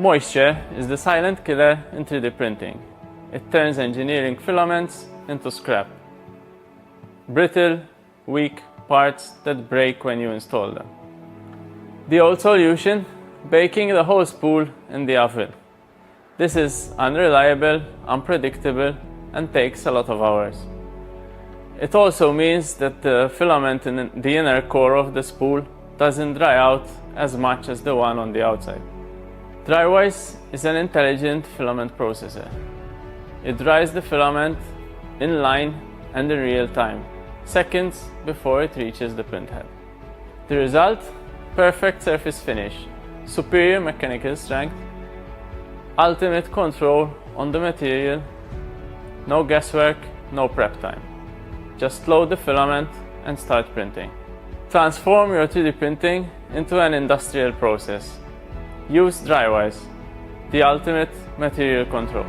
Moisture is the silent killer in 3D printing. It turns engineering filaments into scrap. Brittle, weak parts that break when you install them. The old solution: baking the whole spool in the oven. This is unreliable, unpredictable, and takes a lot of hours. It also means that the filament in the inner core of the spool doesn't dry out as much as the one on the outside. Drywise is an intelligent filament processor. It dries the filament in line and in real time, seconds before it reaches the print head. The result? Perfect surface finish, superior mechanical strength, ultimate control on the material, no guesswork, no prep time. Just load the filament and start printing. Transform your 3D printing into an industrial process. Use Drywise, the ultimate material control.